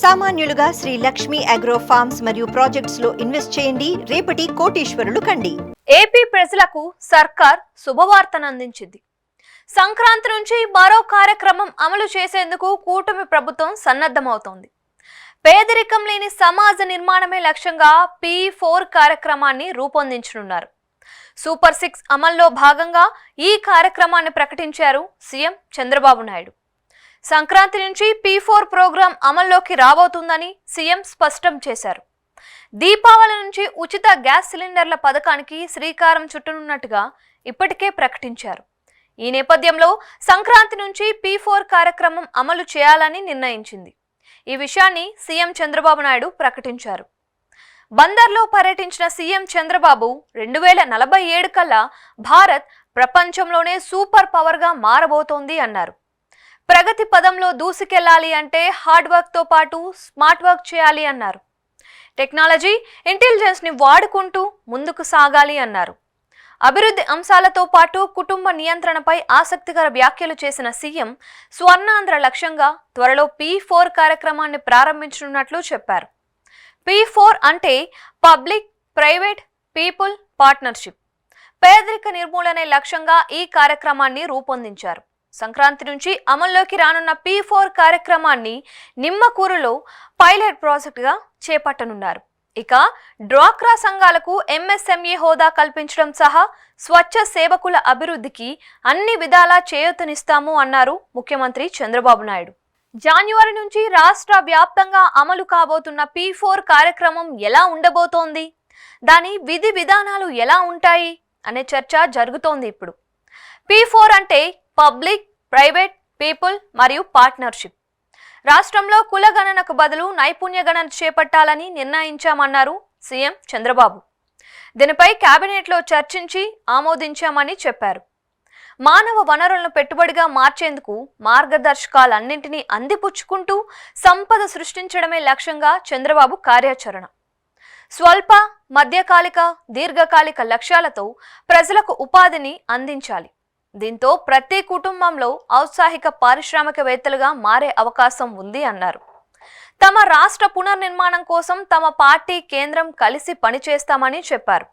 సామాన్యులుగా Shri Lakshmi agro forms మరియు projects లో invest చేయండి, రేపటి కోటీశ్వరులు కండి. ఏపీ ప్రజలకు సర్కార్ శుభవార్తను అందించింది. సంక్రాంతి నుంచి మరో కార్యక్రమం అమలు చేసేందుకు కూటమి ప్రభుత్వం సన్నద్ధమవుతోంది. పేదరికం లేని సమాజ నిర్మాణమే లక్ష్యంగా P4 కార్యక్రమాన్ని రూపొందించనున్నారు. సూపర్ 6 అమల్లో భాగంగా ఈ కార్యక్రమాన్ని ప్రకటించారు సీఎం చంద్రబాబు నాయుడు. సంక్రాంతి నుంచి P4 ప్రోగ్రాం అమల్లోకి రాబోతుందని సీఎం స్పష్టం చేశారు. దీపావళి నుంచి ఉచిత గ్యాస్ సిలిండర్ల పథకానికి శ్రీకారం చుట్టనున్నట్టుగా ఇప్పటికే ప్రకటించారు. ఈ నేపథ్యంలో సంక్రాంతి నుంచి P4 కార్యక్రమం అమలు చేయాలని నిర్ణయించింది. ఈ విషయాన్ని సీఎం చంద్రబాబు నాయుడు ప్రకటించారు. బందర్లో పర్యటించిన సీఎం చంద్రబాబు 2047 కల్లా భారత్ ప్రపంచంలోనే సూపర్ పవర్గా మారబోతోంది అన్నారు. ప్రగతి పదంలో దూసుకెళ్లాలి అంటే హార్డ్ వర్క్ తో పాటు స్మార్ట్ వర్క్ చేయాలి అన్నారు. టెక్నాలజీ, ఇంటెలిజెన్స్ ని వాడుకుంటూ ముందుకు సాగాలి అన్నారు. అభివృద్ధి అంశాలతో పాటు కుటుంబ నియంత్రణపై ఆసక్తికర వ్యాఖ్యలు చేసిన సీఎం స్వర్ణాంధ్ర లక్ష్యంగా త్వరలో P4 కార్యక్రమాన్ని ప్రారంభించనున్నట్లు చెప్పారు. P4 అంటే పబ్లిక్, ప్రైవేట్, పీపుల్ పార్ట్నర్షిప్. పేదరిక నిర్మూలనే లక్ష్యంగా ఈ కార్యక్రమాన్ని రూపొందించారు. సంక్రాంతి నుంచి అమల్లోకి రానున్న P4 కార్యక్రమాన్ని నిమ్మకూరులో పైలట్ ప్రాజెక్టుగా చేపట్టనున్నారు. ఇక డ్వాక్రా సంఘాలకు MSME హోదా కల్పించడం సహా స్వచ్ఛ సేవకుల అభివృద్ధికి అన్ని విధాలా చేయూతనిస్తాము అన్నారు ముఖ్యమంత్రి చంద్రబాబు నాయుడు. జనవరి నుంచి రాష్ట్ర వ్యాప్తంగా అమలు కాబోతున్న P4 కార్యక్రమం ఎలా ఉండబోతోంది, దాని విధి విధానాలు ఎలా ఉంటాయి అనే చర్చ జరుగుతోంది. ఇప్పుడు P4 అంటే పబ్లిక్, ప్రైవేట్, పీపుల్ మరియు పార్ట్నర్షిప్. రాష్ట్రంలో కుల గణనకు బదులు నైపుణ్య గణన చేపట్టాలని నిర్ణయించామన్నారు సీఎం చంద్రబాబు. దీనిపై కేబినెట్లో చర్చించి ఆమోదించామని చెప్పారు. మానవ వనరులను పెట్టుబడిగా మార్చేందుకు మార్గదర్శకాలన్నింటినీ అందిపుచ్చుకుంటూ సంపద సృష్టించడమే లక్ష్యంగా చంద్రబాబు కార్యాచరణ. స్వల్ప, మధ్యకాలిక, దీర్ఘకాలిక లక్ష్యాలతో ప్రజలకు ఉపాధిని అందించాలి. దీంతో ప్రతి కుటుంబంలో ఔత్సాహిక పారిశ్రామికవేత్తలుగా మారే అవకాశం ఉంది అన్నారు. తమ రాష్ట్ర పునర్నిర్మాణం కోసం తమ పార్టీ, కేంద్రం కలిసి పనిచేస్తామని చెప్పారు.